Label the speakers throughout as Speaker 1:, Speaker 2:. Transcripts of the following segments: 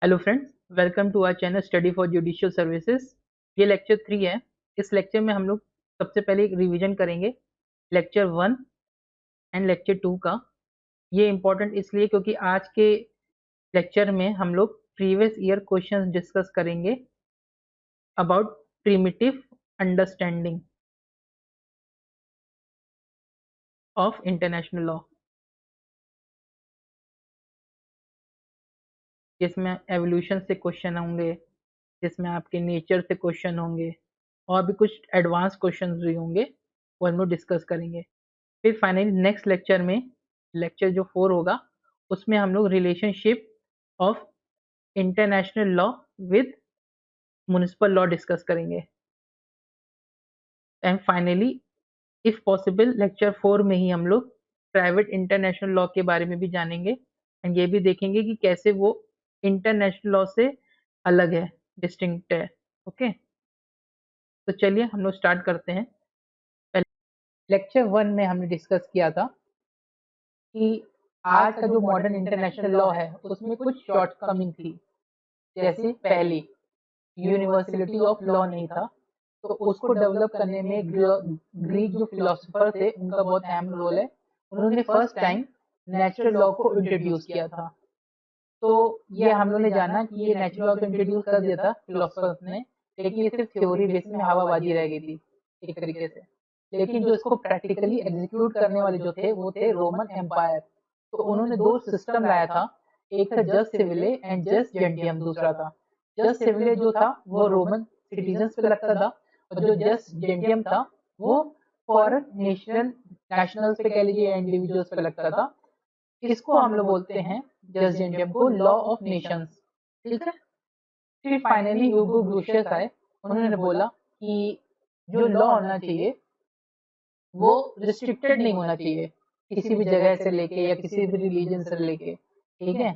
Speaker 1: Hello friends, welcome to our channel study for judicial services. ये lecture 3 है। इस lecture में हम लोग सबसे पहले एक रिवीजन करेंगे लेक्चर 1 एंड लेक्चर 2 का। ये इम्पोर्टेंट इसलिए क्योंकि आज के लेक्चर में हम लोग प्रीवियस ईयर क्वेश्चंस डिस्कस करेंगे about primitive understanding of international law, जिसमें एवोल्यूशन से क्वेश्चन होंगे, जिसमें आपके नेचर से क्वेश्चन होंगे और भी कुछ एडवांस क्वेश्चंस भी होंगे, वो हम लोग डिस्कस करेंगे। फिर फाइनली नेक्स्ट लेक्चर में, लेक्चर जो 4 होगा, उसमें हम लोग relationship of international law with municipal law discuss करेंगे। And finally if possible lecture 4 में ही हम लोग प्राइवेट इंटरनेशनल लॉ के बारे में भी जानेंगे एंड ये भी देखेंगे कि कैसे वो इंटरनेशनल लॉ से अलग है, डिस्टिंक्ट है। ओके, तो चलिए हम लोग स्टार्ट करते हैं। लेक्चर 1 में हमने डिस्कस किया था कि आज का जो मॉडर्न इंटरनेशनल लॉ है उसमें कुछ शॉर्टकमिंग थी। जैसे पहली, यूनिवर्सलिटी ऑफ लॉ नहीं था, तो उसको डेवलप करने में ग्रीक जो फिलोसोफर थे उनका बहुत अहम रोल है। उन्होंने फर्स्ट टाइम नेचुरल लॉ को इंट्रोड्यूस किया था। तो ये हम लोगों ने जाना कि ये नेचुरल लॉ को इंट्रोड्यूस कर दिया था फिलोसोफर्स ने, लेकिन ये सिर्फ थ्योरी बेस में हवाबाजी रह गई थी एक तरीके से। लेकिन जो इसको प्रैक्टिकली एग्जीक्यूट करने वाले जो थे वो थे रोमन एम्पायर। तो उन्होंने दो सिस्टम लाया था, एक था जस सिविले एंड जस जेंटियम, दूसरा था जस सिविले जो था वो रोमन सिटीजन्स पे लगता था, और जो जस जेंटियम था वो फॉरेन नेशनल्स पे कह लीजिए इंडिविजुअल्स पे लगता था। इसको हम लोग बोलते हैं जस जेंटियम को लॉ ऑफ नेशंस। ठीक है। फिर फाइनली ह्यूगो ग्लूशियस आए, उन्होंने बोला कि जो लॉ होना चाहिए वो रिस्ट्रिक्टेड नहीं होना चाहिए किसी भी जगह से लेके या किसी भी रिलीजन से लेके। ठीक है।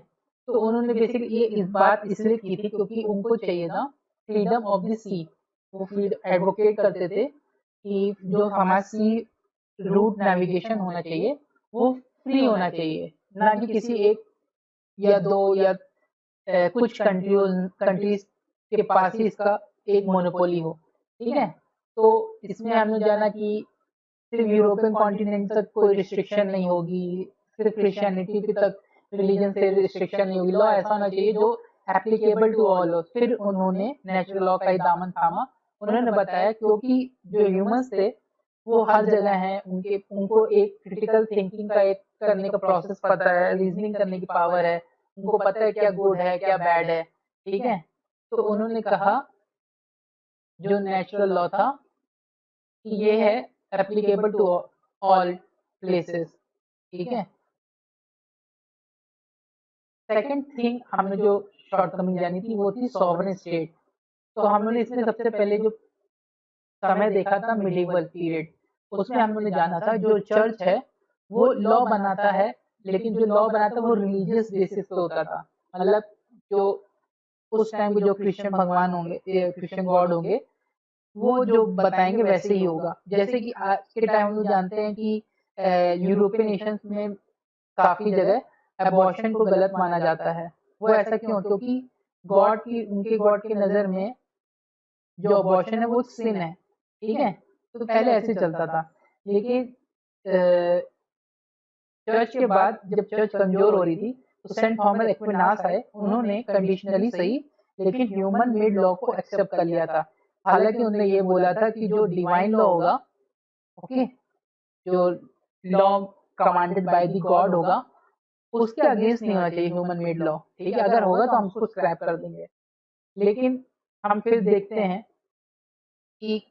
Speaker 1: तो उन्होंने बेसिकली ये इस बात इसलिए की थी क्योंकि उनको चाहिए था फ्रीडम ऑफ द सी। वो एडवोकेट करते थे कि जो हमारा सी रूट नेविगेशन होना चाहिए वो फ्री होना चाहिए, ना कि किसी एक या दो या कुछ कंट्रीज के पास ही इसका एक मोनोपोली हो। ठीक है। तो इसमें हमने जाना कि सिर्फ यूरोपियन कॉन्टिनेंट तक कोई रिस्ट्रिक्शन नहीं होगी, सिर्फ क्रिश्चियनिटी की तक रिलीजन से रिस्ट्रिक्शन नहीं होगी। लॉ ऐसा होना चाहिए जो एप्लीकेबल टू ऑल हो। फिर उन्होंने नेचुरल लॉ का ही दामन थामा। उन्होंने बताया क्योंकि जो ह्यूमंस थे वो हर जगह हैं, उनको एक क्रिटिकल थिंकिंग का एक करने का प्रोसेस पता है, रीजनिंग करने की पावर है, उनको पता है क्या गुड है क्या बैड है। ठीक है। तो उन्होंने कहा जो नेचुरल लॉ था कि ये है एप्लीकेबल टू ऑल प्लेसेस। ठीक है। सेकंड थिंग हमने जो शॉर्टकमिंग जानी थी वो थी सॉवरेन स्टेट। तो हम लोगों ने इसमें सबसे पहले जो समय देखा था मिडिवल पीरियड, उसमें हम लोगों ने जाना था जो चर्च है वो लॉ बनाता है, लेकिन जो लॉ बनाता है वो रिलीजियस बेसिस पे होता था। मतलब जो उस टाइम के जो क्रिश्चियन भगवान होंगे, क्रिश्चियन गॉड होंगे, वो जो बताएंगे वैसे ही होगा। जैसे कि आज के टाइम हम लोग जानते हैं कि यूरोपियन नेशंस में काफी जगह अबॉर्शन को गलत माना जाता है। वो ऐसा क्यों? क्योंकि उनके गॉड की नजर में जो अबॉर्शन है वो सिन है। ठीक है। तो पहले ऐसे चलता था, लेकिन चर्च के बाद जब चर्च कमजोर हो रही थी तो सेंट थॉमस एक्विनास आए, उन्होंने कंडीशनली सही लेकिन ह्यूमन मेड लॉ को एक्सेप्ट कर लिया था। हालांकि उन्होंने ये बोला था कि जो डिवाइन लॉ होगा, ओके, जो law commanded by the God होगा उसके अगेंस्ट नहीं होना चाहिए ह्यूमन मेड लॉ। ठीक है। अगर होगा तो हम उसको स्क्रैप कर देंगे। लेकिन हम फिर देखते हैं कि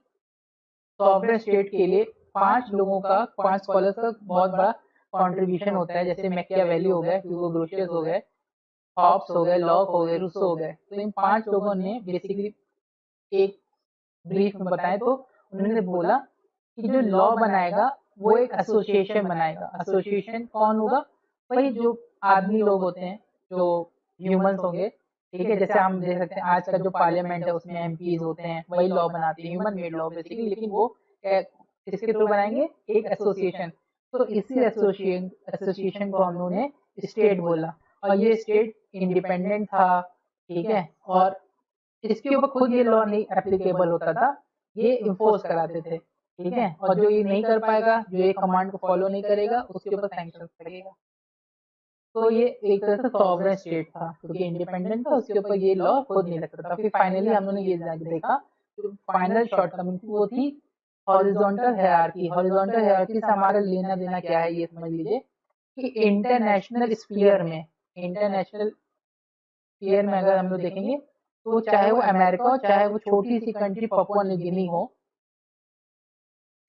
Speaker 1: सॉवरेन स्टेट के लिए 5 स्कॉलर्स का बहुत बड़ा कंट्रीब्यूशन होता है। जैसे मैकियावेली हो गए, ह्यूगो ग्रोशियस हो गए, हॉब्स हो गए, लॉक हो गए, रूसो हो गए। तो इन 5 लोगों ने बेसिकली एक ब्रीफ में बताया तो उन्होंने बोला कि जो लॉ बनाएगा वो एक एसोसिएशन बनाएगा। एसोसिएशन कौन होगा? वही जो आदमी लोग होते हैं, जो ह्यूमंस होंगे। ठीक है। जैसे हम देख सकते हैं आज का जो पार्लियामेंट है उसमें एमपीज होते हैं, वही लॉ बनाते हैं, ह्यूमन मेड लॉ बेसिकली। लेकिन वो किसके थ्रू बनाएंगे? एक एसोसिएशन। तो इसी एसोसिएशन को हम लोगों ने स्टेट बोला, और ये स्टेट इंडिपेंडेंट था, ठीक है। और इसके ऊपर खुद ये लॉ नहीं एप्लीकेबल होता था, ये इन्फोर्स कराते थे, ठीक है। और जो ये नहीं कर पाएगा, जो ये कमांड को फॉलो नहीं करेगा, उसके ऊपर सैंक्शन लगेगा। तो ये एक तरह से सॉवरेन स्टेट था, क्योंकि इंडिपेंडेंट था, उसके ऊपर ये लॉ खुद नहीं लगता था। फिर फाइनली हम लोगों ने ये देखा, जो फाइनल शॉर्टकमिंग थी वो थी हॉरिजॉन्टल हायरार्की। हॉरिजॉन्टल हायरार्की से हमारा लेना देना क्या है, ये समझ लीजिए कि इंटरनेशनल स्फीयर में, इंटरनेशनल स्फीयर में अगर हम लोग देखेंगे, तो चाहे वो अमेरिका हो, चाहे वो छोटी सी कंट्री पपुआ न्यू गिनी हो,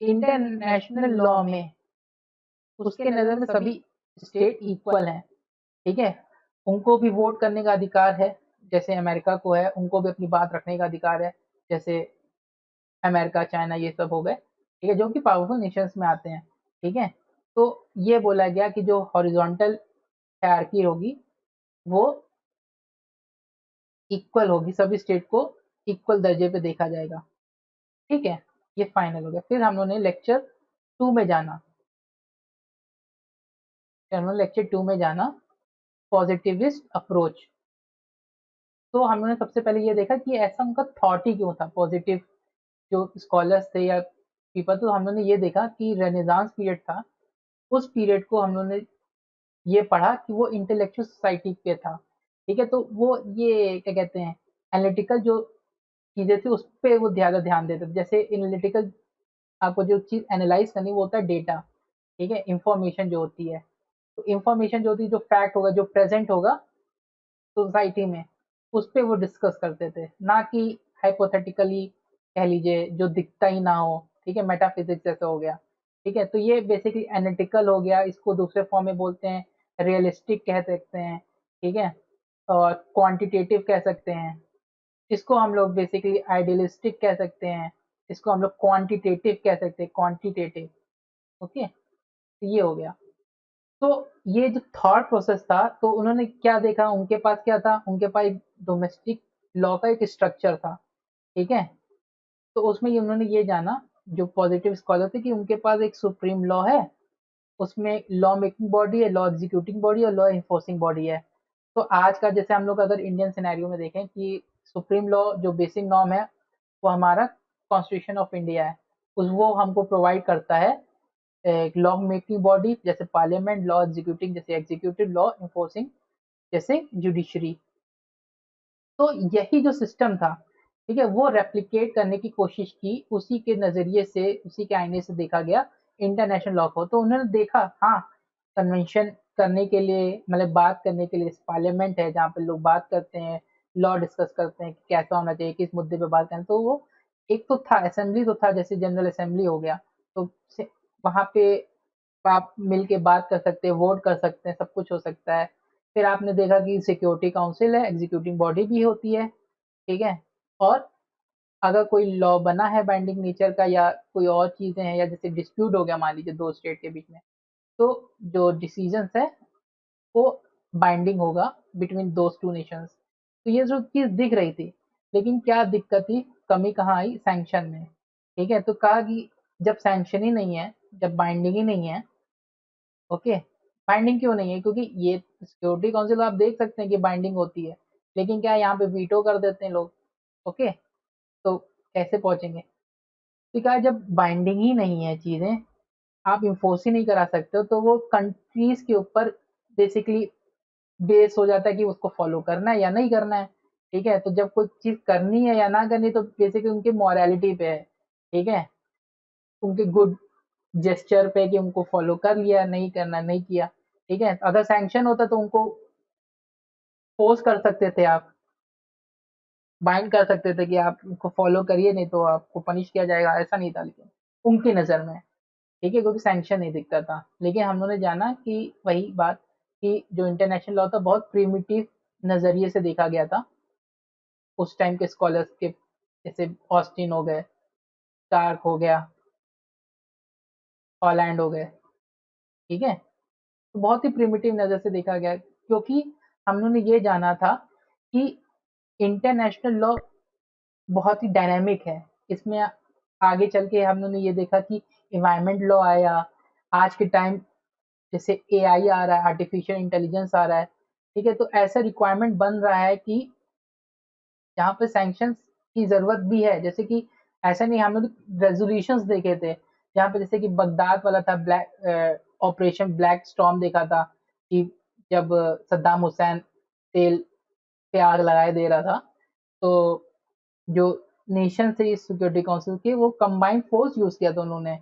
Speaker 1: इंटरनेशनल लॉ में उसके नजर में सभी स्टेट इक्वल हैं, ठीक है। उनको भी वोट करने का अधिकार है, जैसे अमेरिका को है, उनको भी अपनी बात रखने का अधिकार है, जैसे अमेरिका, चाइना, ये सब हो गए, ठीक है, जो कि पावरफुल नेशंस में आते हैं, ठीक है। तो ये बोला गया कि जो हॉरिजॉन्टल हायरार्की होगी वो इक्वल होगी, सभी स्टेट को इक्वल दर्जे पे देखा जाएगा, ठीक है। ये फाइनल हो गया। फिर हम लोगों ने लेक्चर 2 में जाना, पॉजिटिविस्ट अप्रोच। तो हम लोगों ने सबसे पहले ये देखा कि ऐसा उनका थॉट ही क्यों था, पॉजिटिव जो स्कॉलर्स थे या पीपल। तो हम लोगों ने ये देखा कि रेनेसांस पीरियड था, उस पीरियड को हम लोगों ने ये पढ़ा कि वो इंटेलेक्चुअल सोसाइटी पे था, ठीक है। तो वो ये क्या कहते हैं, एनालिटिकल जो चीजें थी उस पे वो ज़्यादा ध्यान देते थे। जैसे एनालिटिकल, आपको जो चीज एनालाइज करनी वो होता है डेटा, ठीक है, इंफॉर्मेशन जो होती है। तो इंफॉर्मेशन जो होती है, जो फैक्ट होगा, जो प्रेजेंट होगा सोसाइटी में, उस पे वो डिस्कस करते थे, ना कि हाइपोथेटिकली कह लीजिए जो दिखता ही ना हो, ठीक है, मेटाफिजिक्स जैसा हो गया, ठीक है। तो ये बेसिकली एनालिटिकल हो गया, इसको दूसरे फॉर्म में बोलते हैं रियलिस्टिक कह सकते हैं, ठीक है, और क्वांटिटेटिव कह सकते हैं, इसको हम लोग बेसिकली आइडियलिस्टिक कह सकते हैं, इसको हम लोग क्वांटिटेटिव कह सकते हैं, क्वांटिटेटिव, ओके। तो ये हो गया। तो ये जो थॉट प्रोसेस था, तो उन्होंने क्या देखा, उनके पास क्या था, उनके पास एक डोमेस्टिक लॉ का एक स्ट्रक्चर था, ठीक है। तो उसमें ये उन्होंने ये जाना, जो पॉजिटिव स्कॉलर थे, कि उनके पास एक सुप्रीम लॉ है, उसमें लॉ मेकिंग बॉडी है, लॉ एग्जीक्यूटिंग बॉडी और लॉ इन्फोर्सिंग बॉडी है। तो आज का जैसे हम लोग अगर इंडियन सिनेरियो में देखें कि सुप्रीम लॉ जो बेसिक नॉर्म है वो हमारा कॉन्स्टिट्यूशन ऑफ इंडिया है, उस वो हमको प्रोवाइड करता है एक लॉ मेकिंग बॉडी जैसे पार्लियामेंट, लॉ एग्जीक्यूटिंग जैसे एग्जीक्यूटिव, लॉ इन्फोर्सिंग जैसे जुडिशरी। तो यही जो सिस्टम था, ठीक है, वो रेप्लिकेट करने की कोशिश की, उसी के नजरिए से, उसी के आईने से देखा गया इंटरनेशनल लॉ को। तो उन्होंने देखा, हाँ, कन्वेंशन करने के लिए, मतलब बात करने के लिए पार्लियामेंट है जहाँ पे लोग बात करते हैं, लॉ डिस्कस करते हैं कि कैसा होना चाहिए, किस मुद्दे पे बात करें। तो वो एक तो था असेंबली, तो था जैसे जनरल असेंबली हो गया, तो वहां पे आप मिल के बात कर सकते हैं, वोट कर सकते हैं, सब कुछ हो सकता है। फिर आपने देखा कि सिक्योरिटी काउंसिल है, एग्जीक्यूटिव बॉडी भी होती है, ठीक है। और अगर कोई लॉ बना है बाइंडिंग नेचर का, या कोई और चीजें हैं, या जैसे डिस्प्यूट हो गया मान लीजिए दो स्टेट के बीच में, तो जो डिसीजंस है वो बाइंडिंग होगा बिटवीन दोज टू नेशंस। तो ये जो चीज दिख रही थी, लेकिन क्या दिक्कत थी, कमी कहाँ आई, सैंक्शन में, ठीक है। तो कहा कि जब सैंक्शन ही नहीं है, जब बाइंडिंग ही नहीं है, ओके, बाइंडिंग क्यों नहीं है, क्योंकि ये सिक्योरिटी काउंसिल आप देख सकते हैं कि बाइंडिंग होती है, लेकिन क्या यहाँ पे वीटो कर देते हैं लोग, ओके। तो कैसे पहुंचेंगे, तो क्या है, जब बाइंडिंग ही नहीं है चीजें, आप इन्फोर्स ही नहीं करा सकते हो, तो वो कंट्रीज के ऊपर बेसिकली बेस हो जाता है कि उसको फॉलो करना है या नहीं करना है, ठीक है। तो जब कोई चीज करनी है या ना करनी, तो बेसिकली उनकी मॉरलिटी पे है, ठीक है, उनके गुड जेस्चर पे कि उनको फॉलो कर लिया, नहीं करना नहीं किया, ठीक है। अगर सैंक्शन होता तो उनको फोर्स कर सकते थे, आप बाइंड कर सकते थे कि आप उनको फॉलो करिए, नहीं तो आपको पनिश किया जाएगा, ऐसा नहीं था, लेकिन उनकी नज़र में, ठीक है, क्योंकि सैंक्शन नहीं दिखता था। लेकिन हम लोगों ने जाना कि वही बात, कि जो इंटरनेशनल लॉ था बहुत प्रिमिटिव नज़रिए से देखा गया था उस टाइम के स्कॉलर्स के, जैसे ऑस्टिन हो गए, स्टार्क हो गया, हॉलैंड हो गए, ठीक है। तो बहुत ही प्रिमिटिव नज़र से देखा गया, क्योंकि हम लोगों ने ये जाना था कि इंटरनेशनल लॉ बहुत ही डायनामिक है। इसमें आगे चल के हम लोगों ने ये देखा कि एनवायरनमेंट लॉ आया, आज के टाइम जैसे एआई आ रहा है, आर्टिफिशियल इंटेलिजेंस आ रहा है, ठीक है। तो ऐसा रिक्वायरमेंट बन रहा है कि जहाँ पे सैंक्शंस की जरूरत भी है, जैसे कि ऐसा नहीं, हम लोग रेजोल्यूशंस देखे थे जहाँ पे जैसे कि बगदाद वाला था, ब्लैक ऑपरेशन ब्लैक स्टॉर्म देखा था कि जब सद्दाम हुसैन तेल पे आग लगाए दे रहा था, तो जो नेशन से सिक्योरिटी काउंसिल के वो कंबाइंड फोर्स यूज किया था, उन्होंने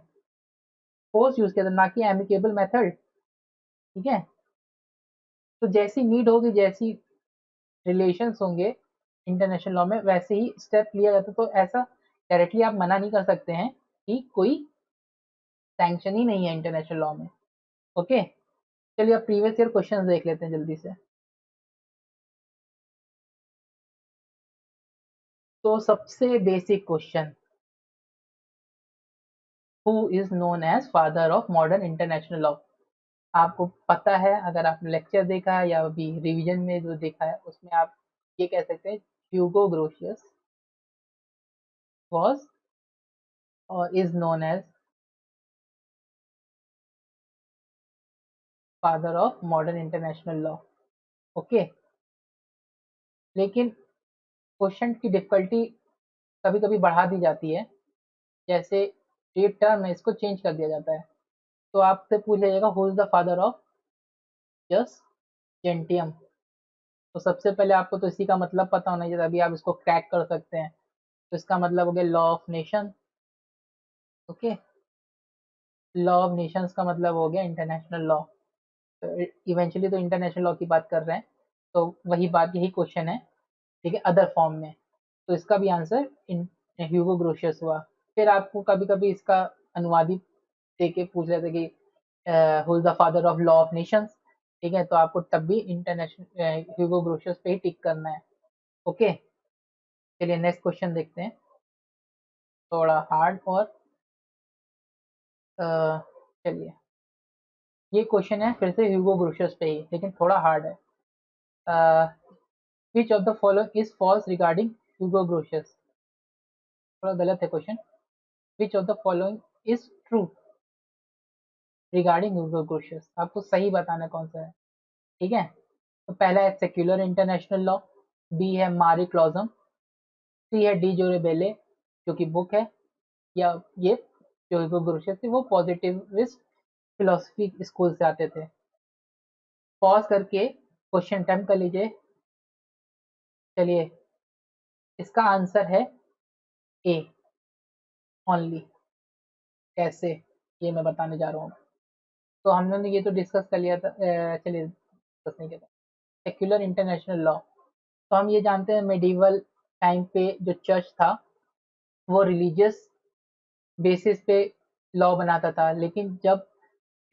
Speaker 1: फोर्स यूज किया था, ना कि एमिकेबल मेथड। ठीक है, तो जैसी नीड होगी, जैसी रिलेशंस होंगे इंटरनेशनल लॉ में, वैसे ही स्टेप लिया जाता है। तो ऐसा डायरेक्टली आप मना नहीं कर सकते हैं कि कोई सैंक्शन ही नहीं है इंटरनेशनल लॉ में। ओके, चलिए अब प्रीवियस ईयर क्वेश्चन देख लेते हैं जल्दी से। तो सबसे basic question, who is known as father of modern international law? आपको पता है, अगर आपने लेक्चर देखा है या अभी रिवीजन में जो देखा है, उसमें आप ये कह सकते हैं ह्यूगो ग्रोशियस वाज और is known as father of modern international law. Okay, लेकिन क्वेश्चन की डिफिकल्टी कभी कभी बढ़ा दी जाती है, जैसे ये टर्म है इसको चेंज कर दिया जाता है। तो आपसे पूछ जाएगा who is the father of जस जेंटियम। तो सबसे पहले आपको तो इसी का मतलब पता होना चाहिए, तभी आप इसको क्रैक कर सकते हैं। तो इसका मतलब हो गया law of nation. Okay, law of Nations का मतलब हो गया इंटरनेशनल लॉ। तो इवेंचुअली तो इंटरनेशनल लॉ की बात कर रहे हैं, तो वही बात, यही क्वेश्चन है, ठीक है, अदर फॉर्म में। तो इसका भी आंसर ह्यूगो ग्रोशियस हुआ। फिर आपको कभी कभी इसका अनुवादित देके पूछ लेते कि who is the father of law of Nations, ठीक है, तो आपको तब भी इंटरनेशनल ह्यूगो ग्रोशियस पे ही टिक करना है। ओके, चलिए नेक्स्ट क्वेश्चन देखते हैं, थोड़ा हार्ड और चलिए, ये क्वेश्चन है फिर से ह्यूगो ग्रोशियस पे ही, लेकिन थोड़ा हार्ड है। Which of the following is false regarding Hugo Grotius? थोड़ा गलत है question. Which of the following is true regarding Hugo Grotius? आपको सही बताना कौन सा है। ठीक है, तो पहला है सेक्युलर इंटरनेशनल लॉ, बी है मारी क्लॉजम, सी है डी जोरेबेले जो कि बुक है, या ये जो ह्यूगो ग्रोशियस थे वो पॉजिटिविस्ट फिलोसफी स्कूल से आते थे। पॉज करके क्वेश्चन अटेम्प्ट कर लीजिए। चलिए, इसका आंसर है ए ओनली। कैसे, ये मैं बताने जा रहा हूँ। तो हम लोगों ने ये तो डिस्कस कर लिया था, चलिए डिस्कस नहीं किया था, सेक्युलर इंटरनेशनल लॉ। तो हम ये जानते हैं मेडिवल टाइम पे जो चर्च था वो रिलीजियस बेसिस पे लॉ बनाता था, लेकिन जब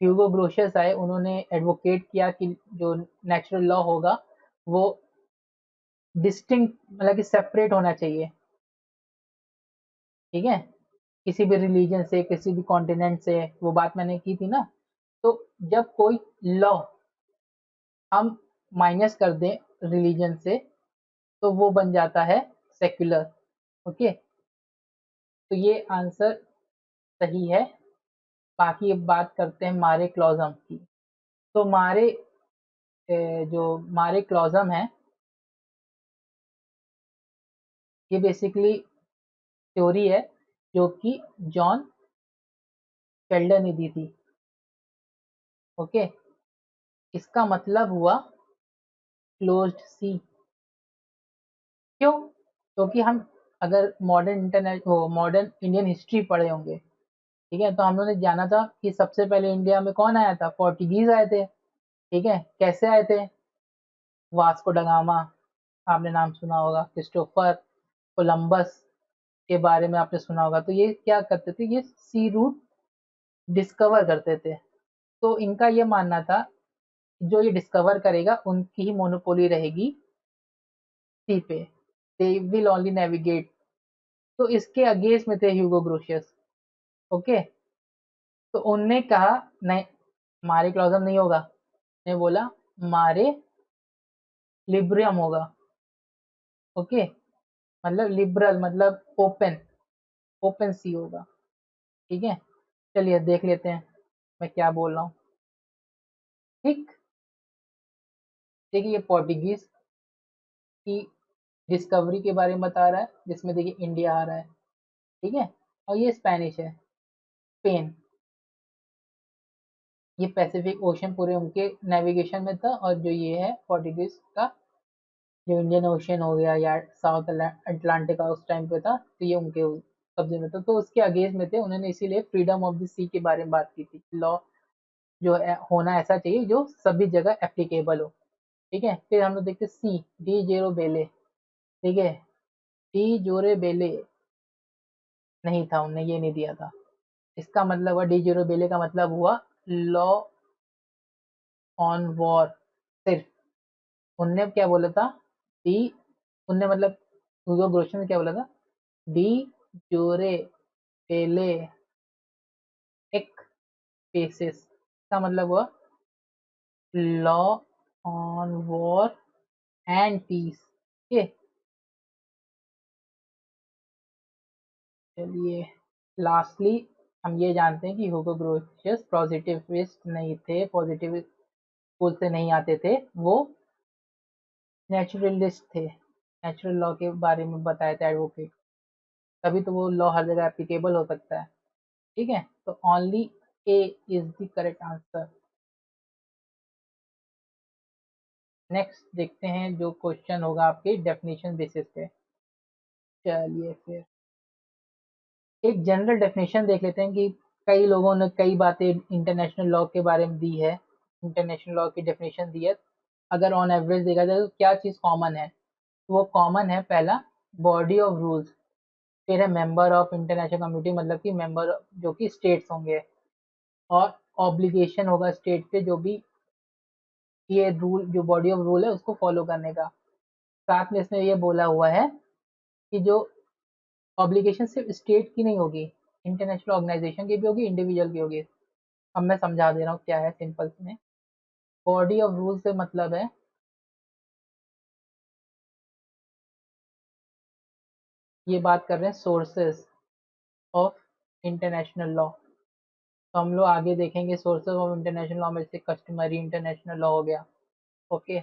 Speaker 1: ह्यूगो ग्रोशियस आए उन्होंने एडवोकेट किया कि जो नेचुरल लॉ होगा वो डिस्टिंक्ट, मतलब कि सेपरेट होना चाहिए। ठीक है, किसी भी रिलीजन से, किसी भी कॉन्टिनेंट से, वो बात मैंने की थी ना। तो जब कोई लॉ हम माइनस कर दें रिलीजन से, तो वो बन जाता है सेक्युलर। ओके, तो ये आंसर सही है। बाकी अब बात करते हैं मारे क्लॉजम की। तो जो मारे क्लॉजम है, ये बेसिकली थ्योरी है जो कि जॉन शेल्डन ने दी थी। ओके, इसका मतलब हुआ क्लोज्ड सी। क्यों? क्योंकि हम अगर मॉडर्न इंटरनेट वो मॉडर्न इंडियन हिस्ट्री पढ़े होंगे, ठीक है, तो हम लोगों ने जाना था कि सबसे पहले इंडिया में कौन आया था, पोर्टुगीज आए थे। ठीक है, कैसे आए थे? वास्को डगामा, आपने नाम सुना होगा, क्रिस्टोफर कोलंबस के बारे में आपने सुना होगा। तो ये क्या करते थे, ये सी रूट डिस्कवर करते थे। तो इनका ये मानना था जो ये डिस्कवर करेगा उनकी ही मोनोपोली रहेगी सी पे, दे विल ओनली नेविगेट। तो इसके अगेंस्ट में थे ह्यूगो ग्रोशियस। ओके, तो उनने कहा नहीं, मारे क्लॉजम नहीं होगा, ने बोला मारे लिब्रियम होगा। ओके, मतलब लिबरल मतलब ओपन, ओपन सी होगा। ठीक है, चलिए देख लेते हैं मैं क्या बोल रहा हूँ। ठीक, देखिए ये पोर्टुगीज की डिस्कवरी के बारे में बता रहा है, जिसमें देखिए इंडिया आ रहा है, ठीक है। और ये स्पेनिश है, स्पेन। ये पैसिफिक ओशन पूरे उनके नेविगेशन में था, और जो ये है पोर्टुगीज का जो इंडियन ओशन हो गया या साउथ अटलांटिक का उस टाइम पे था, तो ये उनके कब्जे में था, तो उसके अगेंस्ट में थे। उन्होंने इसीलिए फ्रीडम ऑफ द सी के बारे में बात की थी। लॉ जो है होना ऐसा चाहिए जो सभी जगह एप्लीकेबल हो, ठीक है। फिर हम लोग देखते सी, डी जेरो बेले, ठीक है। डी जोरे बेले नहीं था, उनने ये नहीं दिया था। इसका मतलब हुआ, डी जेरो बेले का मतलब हुआ लॉ ऑन वॉर। सिर्फ उनने क्या बोला था, डी, उनने मतलब हुगो ग्रोशम ने क्या बोला था, डी जोरे पेले एक पेसिस, का मतलब हुआ law on war and peace, ठीक है। चलिए, लास्टली हम ये जानते हैं कि ह्यूगो ग्रोशियस पॉजिटिविस्ट नहीं थे, पॉजिटिव स्कूल से नहीं आते थे, वो नेचुरलिस्ट थे। नेचुरल लॉ के बारे में बताया था एडवोकेट, तभी तो वो लॉ हर जगह एप्लीकेबल हो सकता है, ठीक है। तो only A is the correct answer. Next देखते हैं जो क्वेश्चन होगा आपके डेफिनेशन बेसिस पे। चलिए फिर एक जनरल डेफिनेशन देख लेते हैं कि कई लोगों ने कई बातें इंटरनेशनल लॉ के बारे में दी है, इंटरनेशनल लॉ की डेफिनेशन दी है। अगर ऑन एवरेज देखा जाए तो क्या चीज़ कॉमन है, तो वो कॉमन है, पहला बॉडी ऑफ रूल्स, फिर है मेंबर ऑफ इंटरनेशनल कम्युनिटी, मतलब कि मेंबर जो कि स्टेट्स होंगे, और ऑब्लिगेशन होगा स्टेट पे जो भी ये रूल, जो बॉडी ऑफ रूल है उसको फॉलो करने का। साथ में इसमें ये बोला हुआ है कि जो ऑब्लिगेशन सिर्फ स्टेट की नहीं होगी, इंटरनेशनल ऑर्गेनाइजेशन की भी होगी, इंडिविजुअल की होगी। अब मैं समझा दे रहा हूँ क्या है सिंपल में। बॉडी ऑफ रूल से मतलब है, ये बात कर रहे हैं सोर्सेस ऑफ इंटरनेशनल लॉ। तो हम लोग आगे देखेंगे सोर्सेज ऑफ इंटरनेशनल लॉ में से कस्टमरी इंटरनेशनल लॉ हो गया, ओके।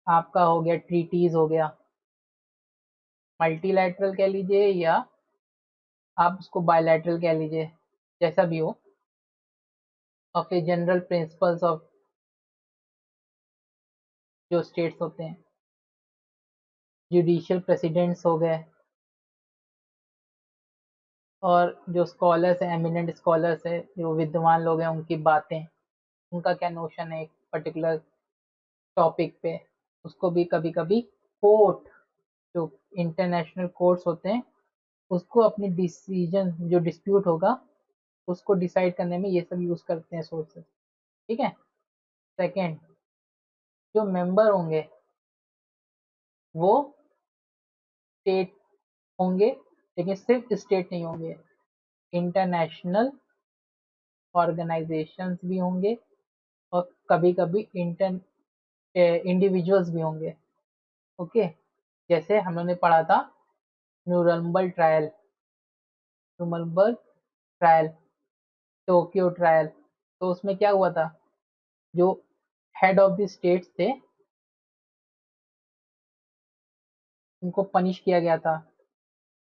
Speaker 1: आपका हो गया ट्रीटीज हो गया, मल्टीलैटरल कह लीजिए या आप उसको बायलैटरल कह लीजिए, जैसा भी हो। और फिर जनरल प्रिंसिपल्स ऑफ जो स्टेट्स होते हैं, जुडिशियल प्रेसिडेंट्स हो गए, और जो स्कॉलर्स हैं, एमिनेंट स्कॉलर्स है, जो विद्वान लोग हैं, उनकी बातें, उनका क्या नोशन है एक पर्टिकुलर टॉपिक पे, उसको भी कभी कभी कोर्ट, जो इंटरनेशनल कोर्ट्स होते हैं, उसको अपनी डिसीजन जो डिस्प्यूट होगा उसको डिसाइड करने में ये सब यूज करते हैं सोर्सेस, ठीक है। सेकंड, जो मेंबर होंगे वो स्टेट होंगे, लेकिन सिर्फ स्टेट नहीं होंगे, इंटरनेशनल ऑर्गेनाइजेशंस भी होंगे, और कभी कभी इंटर इंडिविजुअल्स भी होंगे, ओके। जैसे हम लोगों ने पढ़ा था Nuremberg trial, Nuremberg trial, Tokyo trial, तो उसमें क्या हुआ था, जो हेड ऑफ द स्टेट्स थे उनको पनिश किया गया था,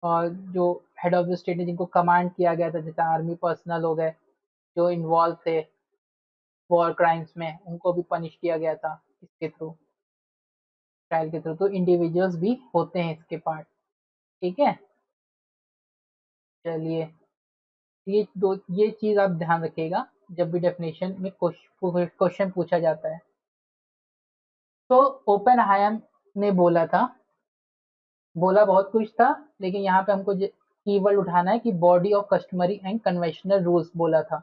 Speaker 1: और जो हेड ऑफ द स्टेट ने जिनको कमांड किया गया था, जैसे आर्मी पर्सनल हो गए जो इन्वॉल्व थे वॉर क्राइम्स में, उनको भी पनिश किया गया था इसके थ्रू, ट्रायल के थ्रू। तो इंडिविजुअल्स भी होते हैं इसके पार्ट, ठीक है। चलिए, ये चीज आप ध्यान रखिएगा जब भी डेफिनेशन में क्वेश्चन पूछा जाता है। तो ओपेनहाइमर ने बोला था, बोला बहुत कुछ था, लेकिन यहाँ पे हमको कीवर्ड उठाना है कि body of customary and conventional rules बोला था,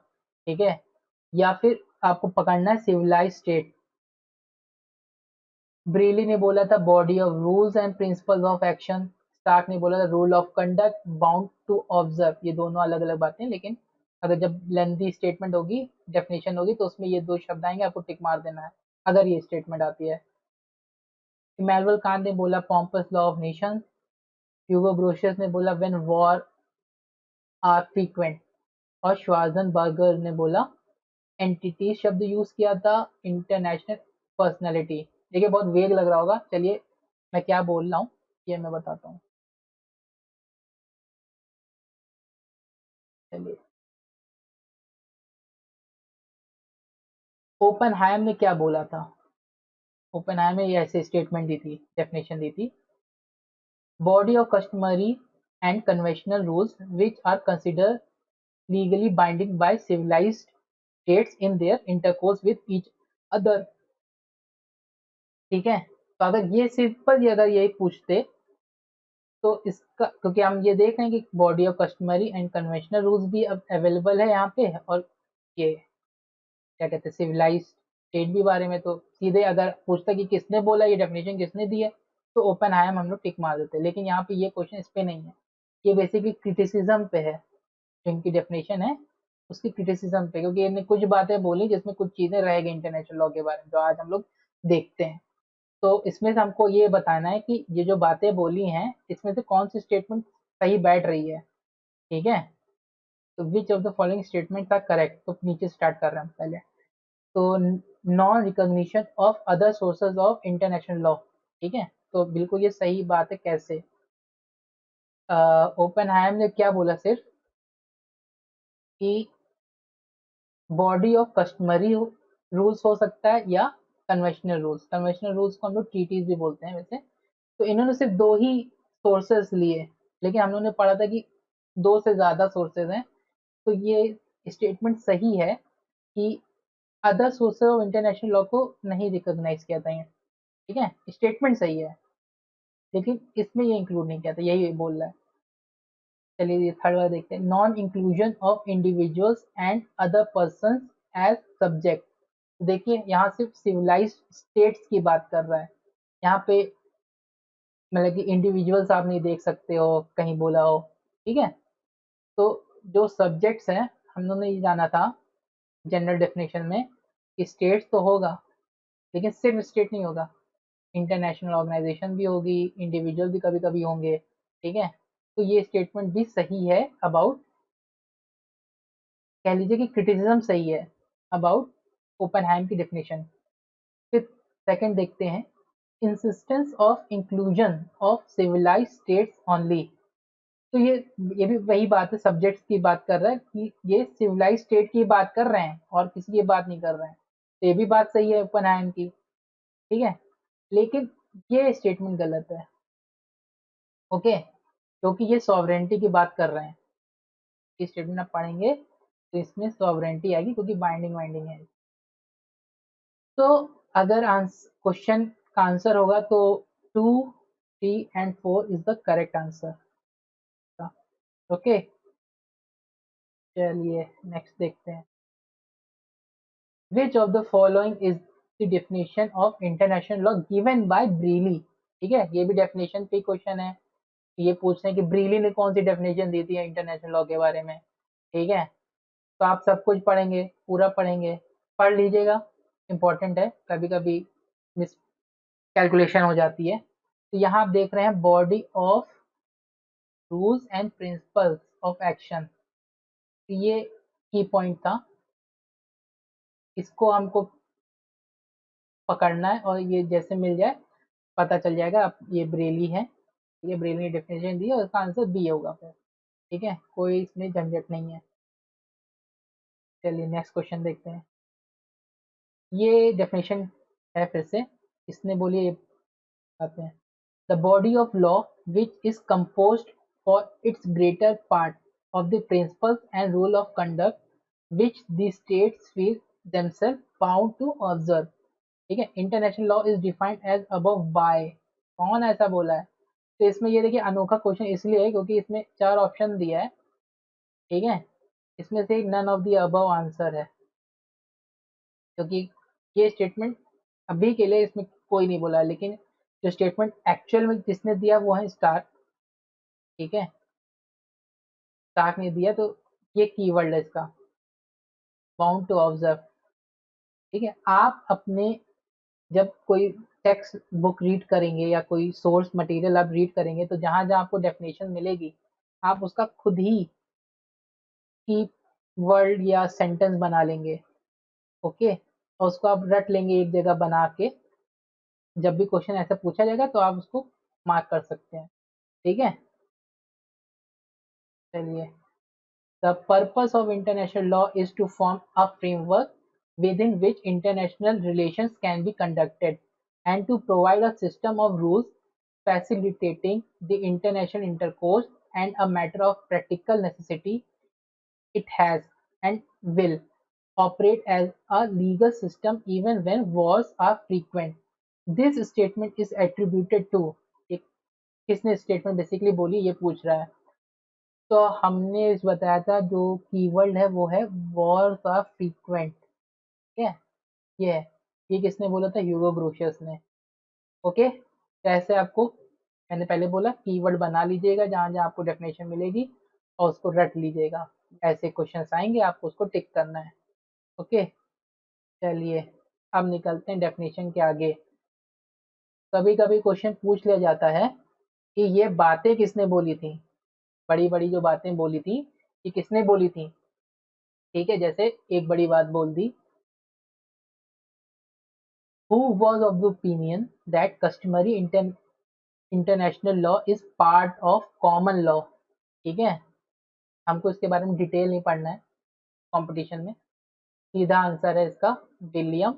Speaker 1: ठीक है। या फिर आपको पकड़ना है सिविलाइज स्टेट। ब्रेली ने बोला था body of rules and principles of action. Starke ने बोला था rule of conduct, bound to observe. ये दोनों अलग अलग बातें हैं, लेकिन अगर जब लेंथी स्टेटमेंट होगी, डेफिनेशन होगी, तो उसमें ये दो शब्द आएंगे, आपको टिक मार देना है अगर ये स्टेटमेंट आती है। इमैनुअल कांट ने बोला pompous law of Nations. Hugo Grotius ने बोला व्हेन वॉर आर फ्रीक्वेंट, और श्वार्ज़नबर्गर ने बोला एंटिटी शब्द यूज किया था, इंटरनेशनल पर्सनैलिटी। देखिए बहुत वेग लग रहा होगा, चलिए मैं क्या बोल रहा हूँ। ये मैं बताता हूँ। चलिए, ओपनहाइमर ने क्या बोला था? ओपनहाइमर ने ये ऐसे स्टेटमेंट दी थी, डेफिनेशन दी थी, body of customary and conventional rules which are consider legally binding by civilized states in their intercourse with each other। ठीक है, तो अगर ये सिंपल ही अगर यही पूछते तो इसका, क्योंकि हम ये देख रहे हैं कि body of customary and conventional rules भी अब अवेलेबल है यहाँ पे, और ये क्या कहते हैं सिविलाइज स्टेट भी बारे में, तो सीधे अगर पूछता कि किसने बोला, ये डेफिनेशन किसने दी है, तो ओपन आयम हम लोग टिक मार देते, लेकिन यहाँ पे ये क्वेश्चन इस पे नहीं है, ये बेसिकली क्रिटिसिज्म पे है, जो इनकी डेफिनेशन है उसकी क्रिटिसिज्म पे, क्योंकि इन्होंने कुछ बातें बोली जिसमें कुछ चीजें रह गई इंटरनेशनल लॉ के बारे में जो आज हम लोग देखते हैं। तो इसमें से हमको ये बताना है कि ये जो बातें बोली हैं इसमें से कौन सी स्टेटमेंट सही बैठ रही है। ठीक है, तो which of the following statement are correct, तो नीचे स्टार्ट कर रहे हैं पहले। तो non recognition of other sources of international law. ठीक है, तो बिल्कुल ये सही बात है। कैसे? ओपनहाइमर ने क्या बोला सिर्फ कि बॉडी ऑफ कस्टमरी रूल्स हो सकता है या कन्वेंशनल रूल्स। कन्वेंशनल रूल्स को हम लोग ट्रीटीज भी बोलते हैं वैसे। तो इन्होंने सिर्फ दो ही सोर्सेस लिए, लेकिन हम लोगों ने पढ़ा था कि दो से ज्यादा सोर्सेज हैं, तो ये स्टेटमेंट सही है कि other sources of international law को नहीं रिकॉग्नाइज किया था। ठीक है, स्टेटमेंट सही है, लेकिन इसमें ये इंक्लूड नहीं किया था, यही बोल रहा है। चलिए ये थर्ड वाला देखते हैं, non inclusion of individuals and other person as subject. देखिए यहाँ सिर्फ सिविलाइज्ड स्टेट्स की बात कर रहा है, यहाँ पे मतलब कि इंडिविजुअल्स आप नहीं देख सकते हो कहीं बोला हो। ठीक है, तो जो सब्जेक्ट्स हैं, हम लोगों ने ये जाना था जनरल डेफिनेशन में कि स्टेट्स तो होगा, लेकिन सिर्फ स्टेट नहीं होगा, इंटरनेशनल ऑर्गेनाइजेशन भी होगी, इंडिविजुअल भी कभी कभी होंगे। ठीक है, तो ये स्टेटमेंट भी सही है अबाउट, कह लीजिए कि क्रिटिसिज्म सही है अबाउट ओपनहाइम की डेफिनेशन। फिर सेकंड देखते हैं, insistence of inclusion of civilised states only. तो ये भी वही बात है, सब्जेक्ट्स की बात कर रहा है कि ये सिविलाइज्ड स्टेट की बात कर रहे हैं और किसी की बात नहीं कर रहे हैं, तो ये भी बात सही है ओपनहाइम की। ठीक है, लेकिन ये स्टेटमेंट गलत है। ओके, क्योंकि ये सॉवरेंटी की बात कर रहे हैं, ये स्टेटमेंट आप पढ़ेंगे तो इसमें सॉवरेंटी आएगी क्योंकि बाइंडिंग वाइंडिंग है। तो अगर क्वेश्चन का आंसर होगा तो 2, 3 and 4 is the correct answer. Okay, चलिए नेक्स्ट देखते हैं, which of the following is the definition of international law given by Brierly. ठीक है, ये भी डेफिनेशन पे क्वेश्चन है, ये पूछ रहे हैं कि ब्रीली ने कौन सी डेफिनेशन दी थी इंटरनेशनल लॉ के बारे में। ठीक है, तो आप सब कुछ पढ़ेंगे, पूरा पढ़ेंगे, पढ़ लीजिएगा, इंपॉर्टेंट है, कभी कभी मिस कैलकुलेशन हो जाती है। तो यहाँ आप देख रहे हैं body of rules and principles of action, ये की पॉइंट था, इसको हमको पकड़ना है और ये जैसे मिल जाए पता चल जाएगा अब ये ब्रेली है, ये ब्रेली ने डेफिनेशन दी है और इसका आंसर बी होगा फिर। ठीक है, कोई इसमें झंझट नहीं है। चलिए नेक्स्ट क्वेश्चन देखते हैं, ये डेफिनेशन है फिर से, इसने बोली, ये आते हैं, the body of law which is composed for its greater part of the principles and rule of conduct which the states feel themselves bound to observe। ठीक है, international law is defined as above by, कौन ऐसा बोला है? तो इसमें ये देखिए अनोखा क्वेश्चन इसलिए है क्योंकि इसमें चार ऑप्शन दिया है। ठीक है, इसमें से none of the above answer है, क्योंकि ये स्टेटमेंट अभी के लिए इसमें कोई नहीं बोला है, लेकिन जो स्टेटमेंट एक्चुअल में जिसने दिया वो है स्टार। ठीक है, स्टार्क ने दिया, तो ये कीवर्ड है इसका, बाउंड टू ऑब्जर्व। ठीक है, आप अपने जब कोई टेक्स्ट बुक रीड करेंगे या कोई सोर्स मटेरियल आप रीड करेंगे, तो जहां जहां आपको डेफिनेशन मिलेगी आप उसका खुद ही की वर्ड या सेंटेंस बना लेंगे। ओके, और उसको आप रट लेंगे एक जगह बना के, जब भी क्वेश्चन ऐसा पूछा जाएगा तो आप उसको मार्क कर सकते हैं। ठीक है, चलिए। The purpose of international law is to form a framework within which international relations can be conducted and to provide a system of rules facilitating the international intercourse and a matter of practical necessity. It has and will operate as a legal system even when wars are frequent. This statement is attributed to, ये किसने statement basically बोली ये पूछ रहा है। तो हमने इस बताया था जो कीवर्ड है वो है वॉर्स आर फ्रीक्वेंट। ठीक है, ये है। ये किसने बोला था? ह्यूगो ग्रोशियस ने। ओके, कैसे आपको, मैंने पहले बोला कीवर्ड बना लीजिएगा जहाँ जहाँ आपको डेफिनेशन मिलेगी और उसको रट लीजिएगा। ऐसे क्वेश्चंस आएंगे आपको उसको टिक करना है। ओके, चलिए अब निकलते हैं डेफिनेशन के आगे। कभी कभी क्वेश्चन पूछ लिया जाता है कि ये बातें किसने बोली थी, बड़ी बड़ी जो बातें बोली थी ये किसने बोली थी। ठीक है, जैसे एक बड़ी बात बोल दी, who was of the opinion that customary international law is part of common law. ठीक है, हमको इसके बारे में डिटेल नहीं पढ़ना है कंपटीशन में। सीधा आंसर है इसका विलियम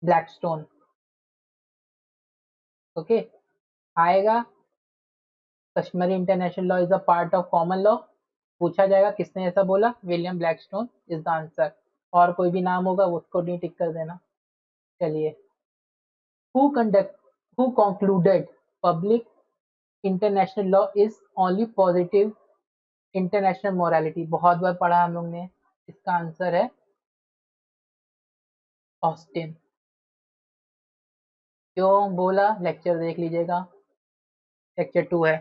Speaker 1: ब्लैकस्टोन। ओके, आएगा customary international law is a part of common law, पूछा जाएगा किसने ऐसा बोला, William Blackstone is the answer. और कोई भी नाम होगा उसको नहीं टिक कर देना। चलिए, who conduct who concluded public international law is only positive international morality. बहुत बार पढ़ा हम लोग ने, इसका आंसर है ऑस्टिन। क्यों बोला, लेक्चर देख लीजिएगा, लेक्चर 2 है।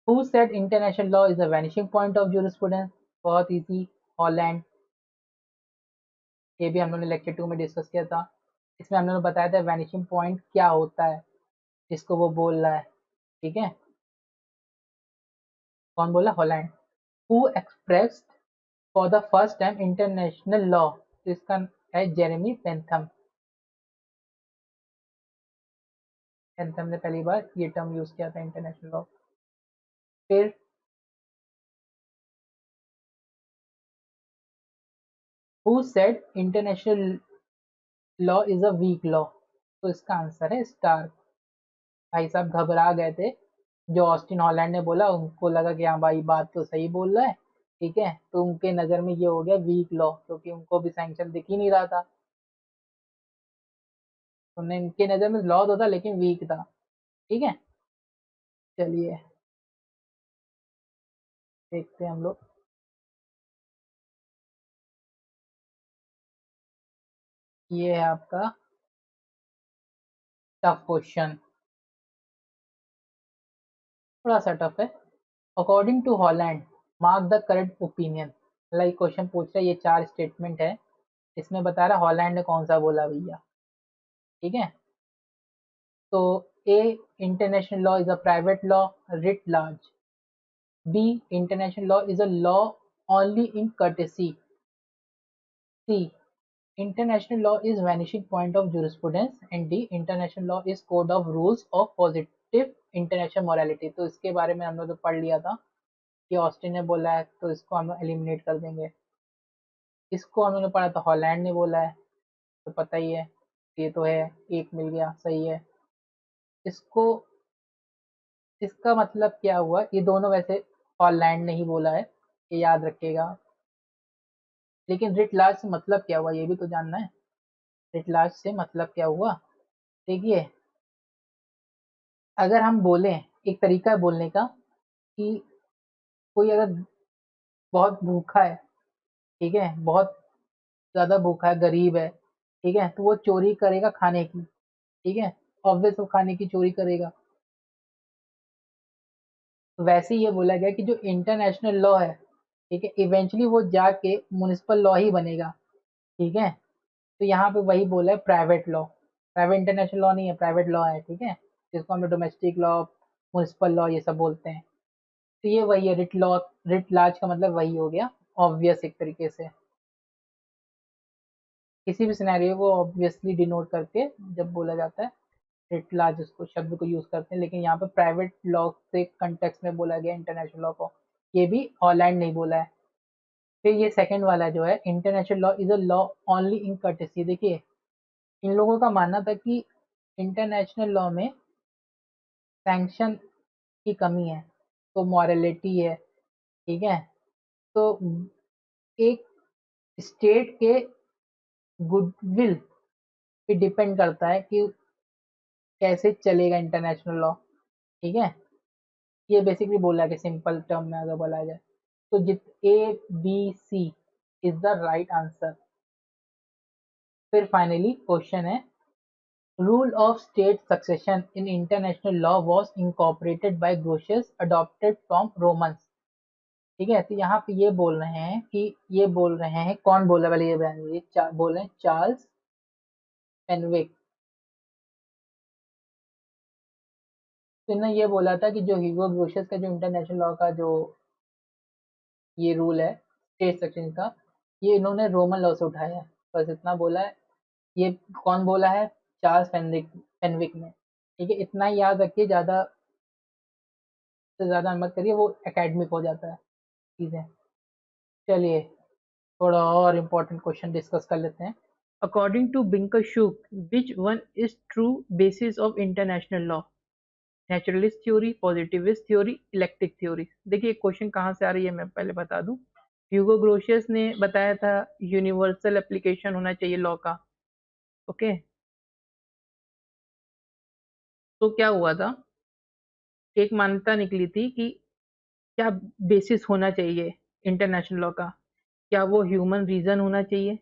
Speaker 1: Who said international law is a vanishing point of jurisprudence. बहुत इजी, हॉलैंड। ये भी हम लोगों ने लेक्चर 2 में डिस्कस किया था। इसमें हम लोगों ने बताया था वैनिशिंग पॉइंट क्या होता है, जिसको वो बोल रहा है। ठीक है, कौन बोला? Holland. Who expressed for the first time international law, तो इसका है जेरेमी बेंथम। बेंथम ने पहली बार ये टर्म यूज किया था, इंटरनेशनल लॉ। फिर who said international law is a weak law, तो इसका आंसर है स्टार्क। भाई साहब घबरा गए थे, जो ऑस्टिन हॉलैंड ने बोला उनको लगा कि हाँ भाई बात तो सही बोल रहा है। ठीक है, तो उनके नज़र में ये हो गया वीक लॉ, क्योंकि उनको भी सैंक्शन दिख ही नहीं रहा था। उन्हें इनके नज़र में लॉ तो था लेकिन वीक था। ठीक है, चलिए देखते हैं हम लोग। ये है आपका टफ क्वेश्चन, थोड़ा सा टफ है। According to Holland mark the correct opinion. Like question पूछ रहा है, ये 4 स्टेटमेंट है, इसमें बता रहा हॉलैंड ने कौन सा बोला भैया। ठीक है, तो A international law is a private law writ large. B. International law is a law only in courtesy. C. International law is vanishing point of jurisprudence. And D. International law is code of rules of positive international morality. तो इसके बारे में हम लोग तो पढ़ लिया था कि ऑस्टिन ने बोला है, तो इसको हम लोग एलिमिनेट कर देंगे। इसको हम लोगों ने पढ़ा था हॉलैंड ने बोला है, तो पता ही है, ये तो है, एक मिल गया, सही है। इसको, इसका मतलब क्या हुआ, ये दोनों वैसे हॉलैंड ने ही बोला है, ये याद रखिएगा। लेकिन रिट लार्ज से मतलब क्या हुआ ये भी तो जानना है। रिट लार्ज से मतलब क्या हुआ, देखिए, अगर हम बोलें, एक तरीका है बोलने का कि कोई अगर बहुत भूखा है, ठीक है, बहुत ज़्यादा भूखा है, गरीब है, ठीक है, तो वो चोरी करेगा खाने की। ठीक है, ऑब्वियस वो खाने की चोरी करेगा। तो वैसे ही ये बोला गया कि जो इंटरनेशनल लॉ है, ठीक है, इवेंचुअली वो जाके म्युनिसिपल लॉ ही बनेगा। ठीक है, तो यहाँ पे वही बोला है private law, private international law नहीं है, प्राइवेट लॉ है। ठीक है, जिसको हम लोग डोमेस्टिक लॉ, म्युनिसिपल लॉ ये सब बोलते हैं। तो ये वही है रिट लॉ, रिट लार्ज का मतलब वही हो गया, ऑब्वियस एक तरीके से। किसी भी सिनेरियो को ऑब्वियसली डिनोट करके जब बोला जाता है एट लार्ज इसको शब्द को यूज करते हैं, लेकिन यहाँ पे प्राइवेट लॉ से कंटेक्स्ट में बोला गया इंटरनेशनल लॉ को, ये भी हॉलैंड नहीं बोला है। फिर ये सेकंड वाला जो है, international law is a law only in courtesy. देखिए इन लोगों का मानना था कि इंटरनेशनल लॉ में सैंक्शन की कमी है, तो मॉरलिटी है, ठीक है। तो एक स्टेट के गुडविल पे डिपेंड करता है कि कैसे चलेगा इंटरनेशनल लॉ, ठीक है। ये बेसिकली बोला कि सिंपल टर्म में अगर बोला जाए तो जित A B C is the right answer. फिर फाइनली क्वेश्चन है, rule of state succession in international law was incorporated by Grotius adopted from Romans. ठीक है, तो यहाँ पे ये बोल रहे हैं कि ये बोल रहे हैं, कौन बोला वाले ये बयान, ये बोल रहे हैं चार्ल्स पेनविक। तो इन्होंने ये बोला था कि जो ह्यूगो ग्रोशियस का जो इंटरनेशनल लॉ का जो ये रूल है स्टेट सेक्शन का, ये इन्होंने रोमन लॉ से उठाया है, बस इतना बोला है। ये कौन बोला है, चार्ल्स पेनविक ने। ठीक है, इतना ही याद रखिए, ज़्यादा से ज़्यादा मत करिए, वो एकेडमिक हो जाता है चीज़ें। चलिए थोड़ा और इम्पोर्टेंट क्वेश्चन डिस्कस कर लेते हैं। According to Bynkershoek, which one is true basis of international law? Naturalist theory, positivist theory, electric theory. देखिए क्वेश्चन कहाँ से आ रही है मैं पहले बता दूं। ह्यूगो ग्रोशियस ने बताया था यूनिवर्सल एप्लीकेशन होना चाहिए लॉ का, ओके। तो क्या हुआ था, एक मान्यता निकली थी कि क्या बेसिस होना चाहिए इंटरनेशनल लॉ का, क्या वो ह्यूमन रीजन होना चाहिए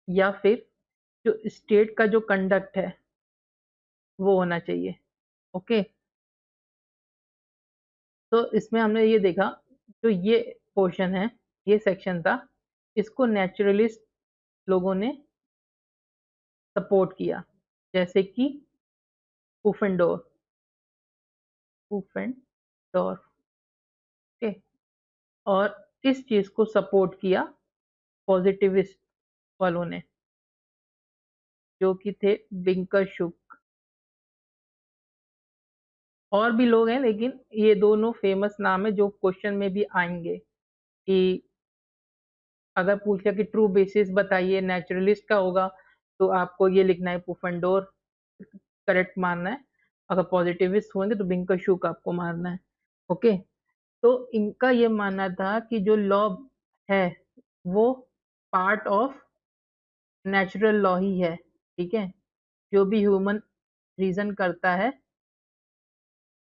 Speaker 1: या फिर जो स्टेट का जो कंडक्ट है वो होना चाहिए, ओके। तो इसमें हमने ये देखा, जो ये पोर्शन है, ये सेक्शन था, इसको नेचुरलिस्ट लोगों ने सपोर्ट किया, जैसे कि पुफेंडोर, पुफेंडोर, ओके। और इस चीज को सपोर्ट किया पॉजिटिविस्ट वालों ने, जो कि थे बिंकशुक। और भी लोग हैं, लेकिन ये दोनों फेमस नाम है जो क्वेश्चन में भी आएंगे, कि अगर पूछ लिया कि ट्रू बेसिस बताइए नेचुरलिस्ट का होगा, तो आपको ये लिखना है पुफेंडोर करेक्ट मानना है। अगर पॉजिटिविस्ट होंगे तो बिंकशुक आपको मानना है, ओके। तो इनका ये मानना था कि जो लॉ है वो पार्ट ऑफ नेचुरल लॉ ही है, ठीक है। जो भी ह्यूमन रीजन करता है,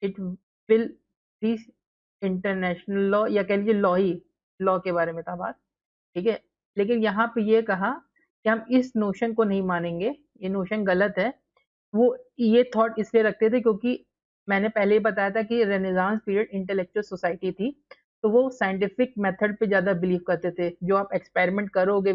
Speaker 1: it will be international law, या कह लीजिए लॉ ही, लॉ के बारे में था बात, ठीक है। लेकिन यहाँ पे ये कहा कि हम इस नोशन को नहीं मानेंगे, ये नोशन गलत है। वो ये थॉट इसलिए रखते थे क्योंकि मैंने पहले ही बताया था कि रेनेसांस पीरियड इंटेलेक्चुअल सोसाइटी थी, तो वो साइंटिफिक मेथड पे ज़्यादा बिलीव करते थे। जो आप एक्सपेरिमेंट करोगे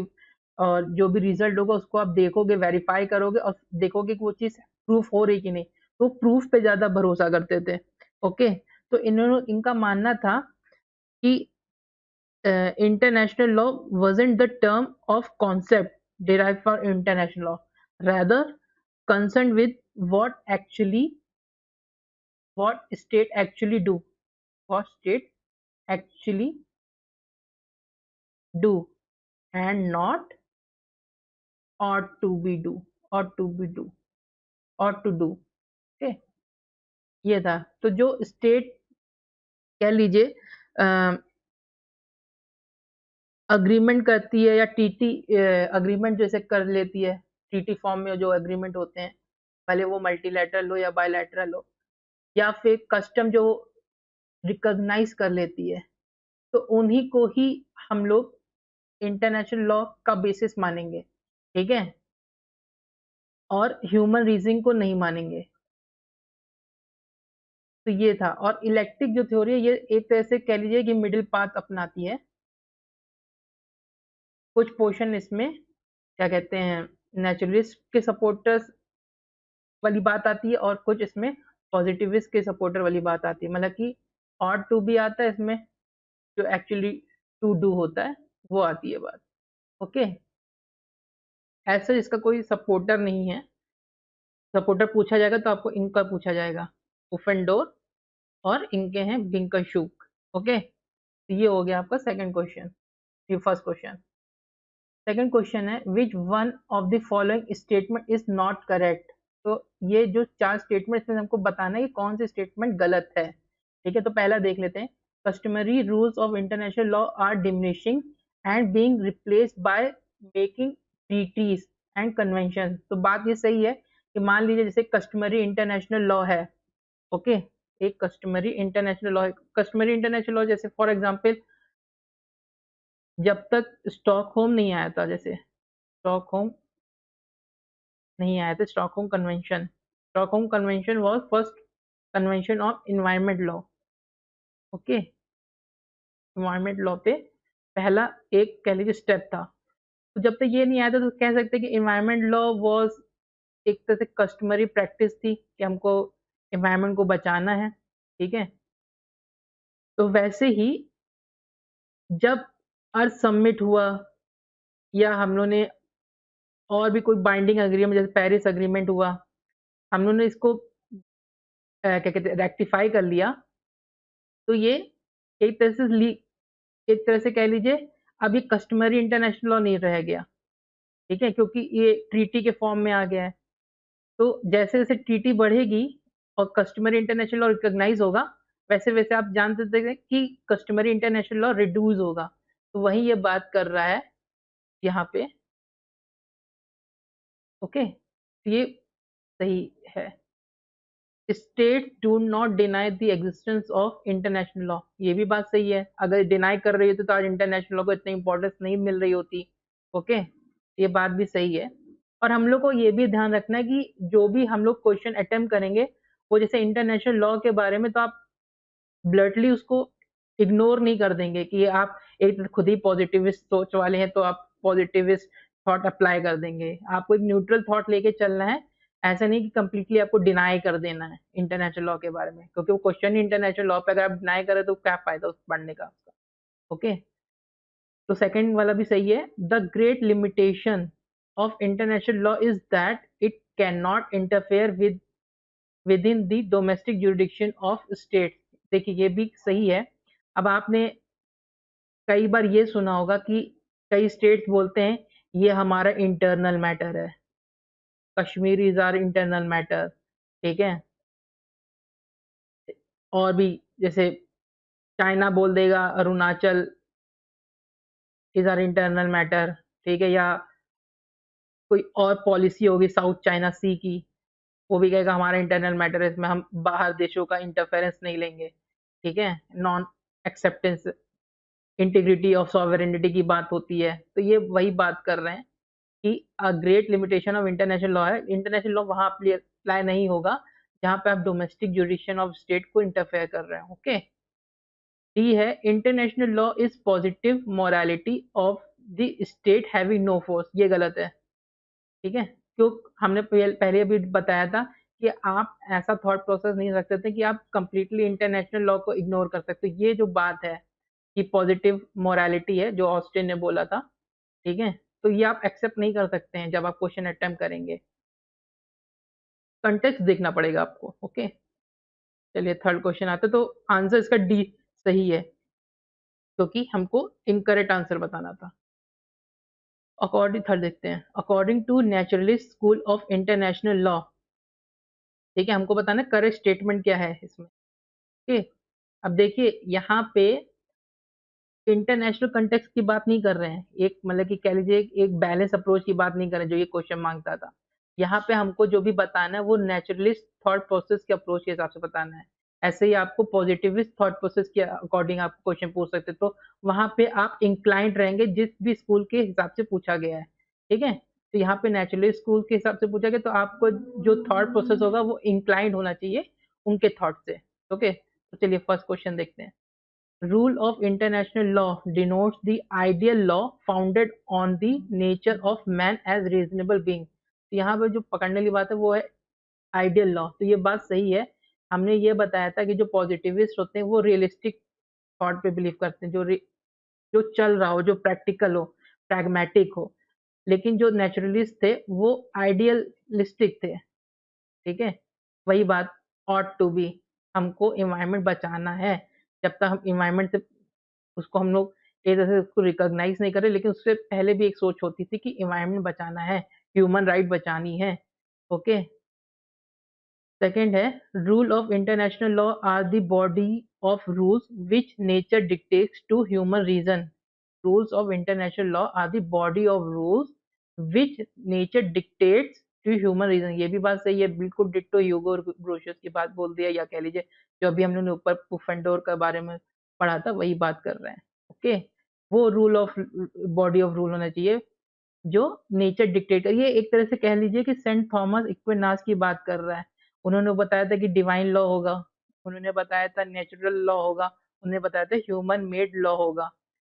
Speaker 1: और जो भी रिजल्ट होगा उसको आप देखोगे, वेरीफाई करोगे और देखोगे कि वो चीज़ प्रूफ हो रही कि नहीं, तो प्रूफ पे ज़्यादा भरोसा करते थे, ओके। तो इनका मानना था कि international law wasn't the term of concept derived from international law, rather concerned with what state actually do, what state actually do, and not ought to be do, ought to be do, ought to do, okay। ये था, तो जो state कह लीजिए agreement करती है या TT agreement जैसे कर लेती है, टीटी फॉर्म में जो एग्रीमेंट होते हैं, भले वो मल्टीलैटरल हो या बायलैटरल हो, या फिर कस्टम जो रिकॉग्नाइज कर लेती है, तो उन्हीं को ही हम लोग इंटरनेशनल लॉ का बेसिस मानेंगे, ठीक है, और ह्यूमन रीजनिंग को नहीं मानेंगे। तो ये था। और इलेक्ट्रिक जो थ्योरी है, ये एक तरह से कह लीजिए कि मिडिल पाथ अपनाती है। कुछ पोर्शन इसमें क्या कहते हैं, नेचुरलिस्ट के सपोर्टर्स वाली बात आती है, और कुछ इसमें पॉजिटिविस्ट के सपोर्टर वाली बात आती है, मतलब कि ऑट टू भी आता है इसमें, जो एक्चुअली टू डू होता है वो आती है बात, ओके। ऐसा इसका कोई सपोर्टर नहीं है। सपोर्टर पूछा जाएगा तो आपको इनका पूछा जाएगा, उफेंडोर और इनके हैं बिंकशूक। ओके, ये हो गया आपका सेकंड क्वेश्चन, ये फर्स्ट क्वेश्चन। सेकंड क्वेश्चन है which one of the following statement is not correct. तो ये जो चार स्टेटमेंट में हमको बताना है कि कौन सी स्टेटमेंट गलत है। ठीक है, तो पहला देख लेते हैं। Customary rules of international law are diminishing and being replaced by making treaties and convention. तो बात ये सही है कि मान लीजिए जैसे कस्टमरी इंटरनेशनल लॉ है। ओके, एक कस्टमरी इंटरनेशनल लॉ है। कस्टमरी इंटरनेशनल लॉ जैसे फॉर एग्जांपल जब तक स्टॉकहोम नहीं आया था, जैसे स्टॉकहोम नहीं आया था, Stockholm convention was first convention of environment law. Okay, environment law पे पहला एक कह लीजिए स्टेप था। तो जब तक ये नहीं आया था तो कह सकते हैं कि एनवायरनमेंट लॉ वाज एक तरह से कस्टमरी प्रैक्टिस थी कि हमको एनवायरनमेंट को बचाना है। ठीक है, तो वैसे ही जब अर्थ समिट हुआ या हम लोगों ने और भी कोई बाइंडिंग एग्रीमेंट जैसे पेरिस एग्रीमेंट हुआ, हम लोगों ने इसको क्या कहते हैं रेक्टिफाई कर लिया। तो ये एक तरह से एक तरह से कह लीजिए अब ये कस्टमरी इंटरनेशनल लॉ नहीं रह गया। ठीक है, क्योंकि ये ट्रीटी के फॉर्म में आ गया है। तो जैसे जैसे ट्रीटी बढ़ेगी और कस्टमरी इंटरनेशनल लॉ रिकॉग्नाइज होगा, वैसे वैसे आप जान सकते हैं कि कस्टमरी इंटरनेशनल लॉ रिड्यूस होगा। तो वही ये बात कर रहा है यहाँ पे। ओके, ये सही है। States do not deny the existence of international law. ये भी बात सही है, अगर डिनाई कर रही होती तो आज इंटरनेशनल लॉ को इतनी इंपॉर्टेंस नहीं मिल रही होती। ओके, ये बात भी सही है। और हम लोग को ये भी ध्यान रखना है कि जो भी हम लोग क्वेश्चन अटेम्प्ट करेंगे वो जैसे इंटरनेशनल लॉ के बारे में, तो आप ब्लडली उसको इग्नोर नहीं कर देंगे कि आप एक खुद ही पॉजिटिविस्ट सोच वाले हैं तो आप पॉजिटिविस्ट थॉट अप्लाई कर देंगे। आपको एक न्यूट्रल थॉट लेके चलना है। ऐसा नहीं कि कंप्लीटली आपको डिनाई कर देना है इंटरनेशनल लॉ के बारे में, क्योंकि वो क्वेश्चन ही इंटरनेशनल लॉ पे अगर आप डिनाई करें तो क्या फायदा उस पढ़ने का उसका। ओके, तो सेकंड वाला भी सही है। The great limitation of international law is that it can not interfere with in the domestic jurisdiction of state. देखिए ये भी सही है। अब आपने कई बार ये सुना होगा कि कई स्टेट्स बोलते हैं ये हमारा इंटरनल मैटर है, Kashmir is our internal matter. ठीक है, और भी जैसे चाइना बोल देगा Arunachal is our internal matter. ठीक है, या कोई और पॉलिसी होगी साउथ चाइना सी की, वो भी कहेगा हमारा इंटरनल मैटर है, इसमें हम बाहर देशों का इंटरफेरेंस नहीं लेंगे। ठीक है, non acceptance integrity of sovereignty की बात होती है। तो ये वही बात कर रहे हैं कि a great limitation of international law है, इंटरनेशनल लॉ वहां अप्लाई नहीं होगा जहां पे आप डोमेस्टिक जुरिडिक्शन ऑफ स्टेट को इंटरफेयर कर रहे हैं। ओके, डी है international law is positive morality of the state having no force. ये गलत है। ठीक है, क्यों? हमने पहले भी बताया था कि आप ऐसा थॉट प्रोसेस नहीं रख सकते कि आप कंप्लीटली इंटरनेशनल लॉ को इग्नोर कर सकते। ये जो बात है कि पॉजिटिव मोरालिटी है जो ऑस्टिन ने बोला था। ठीक है, तो ये आप एक्सेप्ट नहीं कर सकते हैं जब आप क्वेश्चन अटेम्प्ट करेंगे। कंटेक्स्ट देखना पड़ेगा आपको। ओके, चलिए थर्ड क्वेश्चन आता है। तो आंसर इसका डी सही है, क्योंकि हमको इनकरेक्ट आंसर बताना था। अकॉर्डिंग थर्ड देखते हैं। According to naturalist school of international law. ठीक है, हमको बताना करेक्ट स्टेटमेंट क्या है इसमें। ओके, अब देखिए यहाँ पे इंटरनेशनल कंटेक्स्ट की बात नहीं कर रहे हैं, एक मतलब कि कह लीजिए एक बैलेंस अप्रोच की बात नहीं कर रहे हैं जो ये क्वेश्चन मांगता था। यहाँ पे हमको जो भी बताना है वो नेचुरलिस्ट थॉट प्रोसेस के अप्रोच के हिसाब से बताना है। ऐसे ही आपको पॉजिटिविस्ट थॉट प्रोसेस के अकॉर्डिंग आप क्वेश्चन पूछ सकते, तो वहां पे आप इंक्लाइंड रहेंगे जिस भी स्कूल के हिसाब से पूछा गया है। ठीक है, तो यहाँ पे नेचुरलिस्ट स्कूल के हिसाब से पूछा गया तो आपको जो थॉट प्रोसेस होगा वो इंक्लाइंड होना चाहिए उनके थॉट से। ओके, तो चलिए फर्स्ट क्वेश्चन देखते हैं। Rule of international law denotes the ideal law founded on the nature of man as reasonable being। तो यहाँ पे जो पकड़ने वाली बात है वो है आइडियल लॉ। तो ये बात सही है। हमने ये बताया था कि जो पॉजिटिविस्ट होते हैं वो रियलिस्टिक थॉट पे बिलीव करते हैं, जो चल रहा हो, जो प्रैक्टिकल हो, प्रैग्मेटिक हो। लेकिन जो नेचुरलिस्ट थे वो आइडियलिस्टिक थे, ठीक है। वही बात, ऑट टू बी, हमको इन्वायरमेंट बचाना है। जब तक हम इन्वायरमेंट से उसको हम लोग एक तरह से उसको रिकॉग्नाइज नहीं कर रहे, लेकिन उससे पहले भी एक सोच होती थी कि इन्वायरमेंट बचाना है, ह्यूमन राइट बचानी है। ओके। सेकंड है, rule of international law are the body of rules which nature dictates to human reason. Rules of international law are the body of rules which nature dictates to human reason. ये भी बात सही है, बिल्कुल ditto ह्यूगो Grotius की बात बोल दिया, या कह लीजिए जो अभी हम लोगों ने ऊपर पुफेंडोर के बारे में पढ़ा था वही बात कर रहे हैं। ओके। वो rule of body of rule होना चाहिए जो नेचर डिक्टेटर, ये एक तरह से कह लीजिए कि सेंट थॉमस एक्विनास की बात कर रहा है। उन्होंने बताया था कि डिवाइन लॉ होगा, उन्होंने बताया था नेचुरल लॉ होगा, उन्होंने बताया था ह्यूमन मेड लॉ होगा,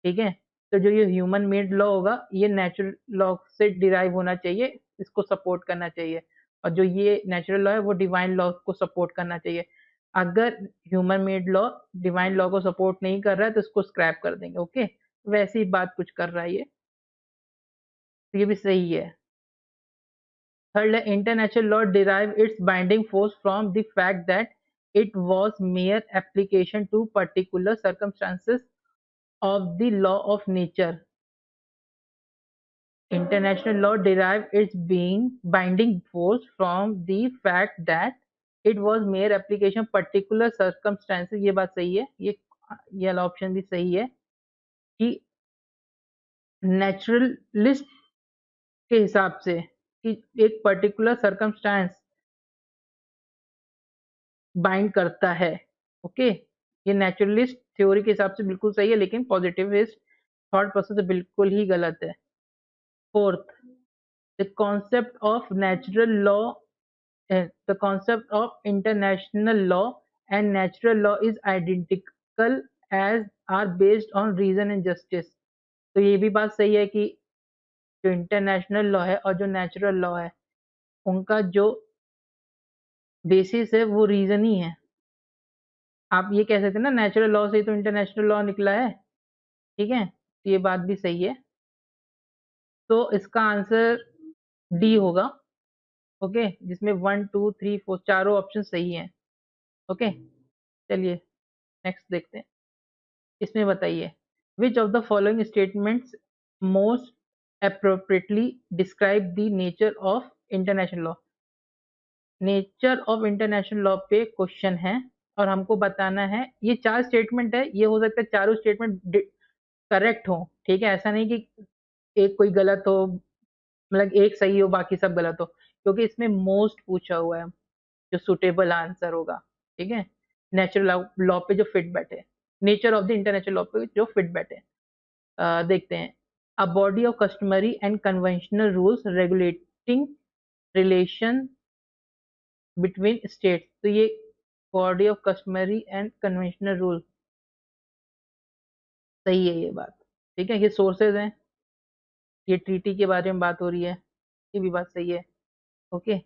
Speaker 1: ठीक है। तो जो ये ह्यूमन मेड लॉ होगा ये नेचुरल लॉ से डिराइव होना चाहिए, इसको सपोर्ट करना चाहिए, और जो ये नेचुरल लॉ है वो डिवाइन लॉ को सपोर्ट करना चाहिए। अगर human made law divine law को सपोर्ट नहीं कर रहा है तो इसको स्क्रैप कर देंगे। ओके, वैसी बात कुछ कर रहा है ये, तो ये भी सही है। Third, international law derive its binding force from the fact that it was mere application to particular circumstances of the law of nature. International law derive its being binding force from the fact that it was mere application particular circumstances। ये बात सही है, ये वाला option भी सही है कि नेचुरलिस्ट के हिसाब से कि एक पर्टिकुलर सर्कमस्टांस बाइंड करता है। ओके, ये नेचुरलिस्ट थ्योरी के हिसाब से बिल्कुल सही है, लेकिन पॉजिटिविस्ट थॉट प्रोसेस से बिल्कुल ही गलत है। Fourth, the concept of natural law, the concept of international law and natural law is identical as are based on reason and justice. तो ये भी बात सही है कि जो इंटरनेशनल लॉ है और जो नेचुरल लॉ है उनका जो बेसिस है वो रीजन ही है। आप ये कह सकते हैं ना, नेचुरल लॉ से ही तो इंटरनेशनल लॉ निकला है, ठीक है। तो ये बात भी सही है, तो इसका आंसर डी होगा। ओके, जिसमें 1 2 3 4 चारों ऑप्शन सही हैं। ओके, चलिए नेक्स्ट देखते हैं। इसमें बताइए, विच of the following statements most appropriately describe the nature of international law. Nature of international law पे क्वेश्चन है और हमको बताना है, ये 4 स्टेटमेंट है, ये हो सकता है चारों स्टेटमेंट करेक्ट हो, ठीक है। ऐसा नहीं कि एक कोई गलत हो, मतलब एक सही हो बाकी सब गलत हो, क्योंकि इसमें मोस्ट पूछा हुआ है जो सुटेबल आंसर होगा, ठीक है। नेचुरल लॉ पे जो फिट बैठे, nature of the international law पे जो फिट बैठे। देखते हैं, अ body of customary and conventional rules regulating relation between states. तो ये body of customary and conventional rule सही है ये बात, ठीक है। ये सोर्सेज हैं, ये ट्रीटी के बारे में बात हो रही है, ये भी बात सही है। Okay,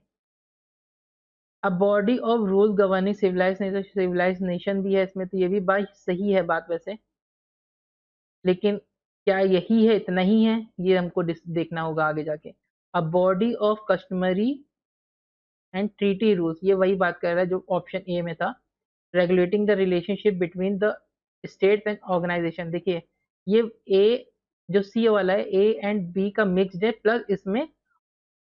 Speaker 1: a body of rule governing civilise nation भी है इसमें, तो ये भी बात सही है बात वैसे, लेकिन क्या यही है, इतना ही है, ये हमको देखना होगा आगे जाके। अ body of customary and treaty rules, ये वही बात कर रहा है जो ऑप्शन ए में था, regulating the relationship between the states and organisation. देखिए ये ए जो सी वाला है, ए एंड बी का मिक्सड है, प्लस इसमें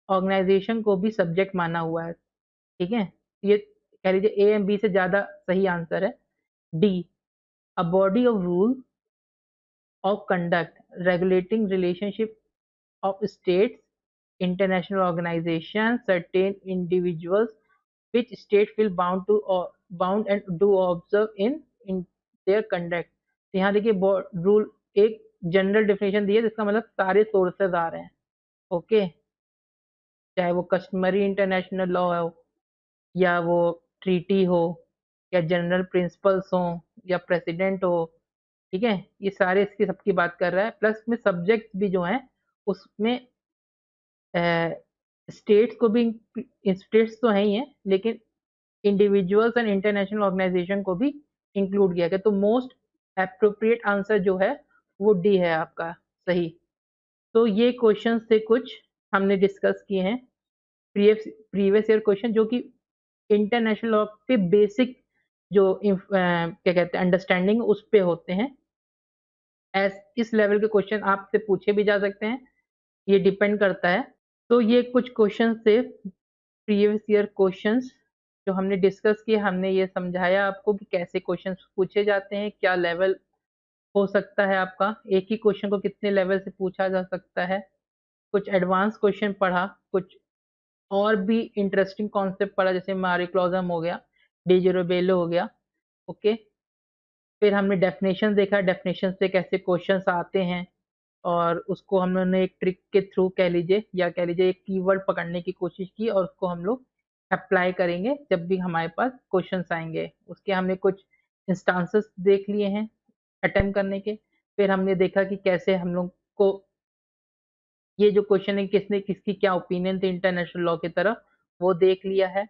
Speaker 1: ऑर्गेनाइजेशन को भी सब्जेक्ट माना हुआ है, ठीक है। ये कह लीजिए ए एंड बी से ज्यादा सही आंसर है D, a body of rule of conduct regulating relationship of states, international organizations, certain individuals, which state feel bound to or bound and do observe in their conduct। तो यहाँ देखिए rule एक general definition दी है, जिसका मतलब सारे sources आ रहे हैं। ओके, चाहे वो कस्टमरी इंटरनेशनल लॉ हो, या वो ट्रीटी हो, या जनरल प्रिंसिपल्स हो, या प्रेसिडेंट हो, ठीक है। ये सारे इसकी सबकी बात कर रहा है, प्लस में सब्जेक्ट भी जो है उसमें स्टेट्स को भी, स्टेट्स तो है ही है, लेकिन इंडिविजुअल्स एंड इंटरनेशनल ऑर्गेनाइजेशन को भी इंक्लूड किया गया। तो मोस्ट अप्रोप्रिएट आंसर जो है वो डी है आपका सही। तो ये क्वेश्चन से कुछ हमने डिस्कस किए हैं प्रीवियस ईयर क्वेश्चन जो कि इंटरनेशनल लॉ पे बेसिक जो क्या कहते हैं अंडरस्टैंडिंग उस पे होते हैं। इस लेवल के क्वेश्चन आपसे पूछे भी जा सकते हैं, ये डिपेंड करता है। तो ये कुछ क्वेश्चन थे प्रीवियस ईयर क्वेश्चंस जो हमने डिस्कस किए, हमने ये समझाया आपको कि कैसे क्वेश्चंस पूछे जाते हैं, क्या लेवल हो सकता है आपका, एक ही क्वेश्चन को कितने लेवल से पूछा जा सकता है। कुछ एडवांस क्वेश्चन पढ़ा, कुछ और भी इंटरेस्टिंग कॉन्सेप्ट पढ़ा जैसे मारी क्लॉज़म हो गया, डी जेरोबेलो हो गया, ओके। फिर हमने डेफिनेशन देखा, डेफिनेशन से कैसे क्वेश्चंस आते हैं और उसको हम लोगों ने एक ट्रिक के थ्रू कह लीजिए या कह लीजिए एक कीवर्ड पकड़ने की कोशिश की और उसको हम लोग अप्लाई करेंगे जब भी हमारे पास क्वेश्चंस आएँगे। उसके हमने कुछ इंस्टांसेस देख लिए हैं अटेम्प्ट करने के। फिर हमने देखा कि कैसे हम लोग को ये जो क्वेश्चन है किसने किसकी क्या ओपिनियन थी इंटरनेशनल लॉ की तरफ, वो देख लिया है।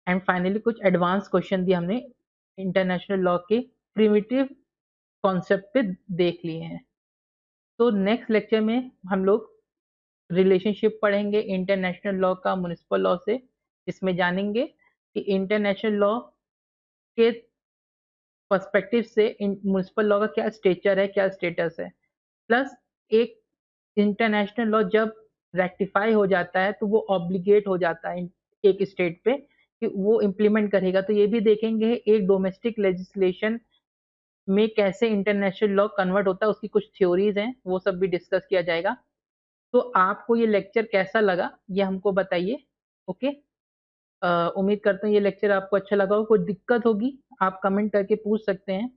Speaker 1: एंड फाइनली कुछ एडवांस क्वेश्चन भी हमने इंटरनेशनल लॉ के प्रिमिटिव कॉन्सेप्ट पे देख लिए हैं। तो नेक्स्ट लेक्चर में हम लोग रिलेशनशिप पढ़ेंगे इंटरनेशनल लॉ का म्युनिसिपल लॉ से, जिसमें जानेंगे कि इंटरनेशनल लॉ के पर्सपेक्टिव से म्युनिसिपल लॉ का क्या स्टेचर है, क्या स्टेटस है। प्लस एक इंटरनेशनल लॉ जब रेक्टिफाई हो जाता है तो वो ऑब्लिगेट हो जाता है एक स्टेट पे कि वो इम्प्लीमेंट करेगा। तो ये भी देखेंगे एक डोमेस्टिक लेजिस्लेशन में कैसे इंटरनेशनल लॉ कन्वर्ट होता है, उसकी कुछ थ्योरीज हैं, वो सब भी डिस्कस किया जाएगा। तो आपको ये लेक्चर कैसा लगा, ये हमको बताइए, ओके। उम्मीद करता हूँ ये लेक्चर आपको अच्छा लगा हो। कोई दिक्कत होगी, आप कमेंट करके पूछ सकते हैं।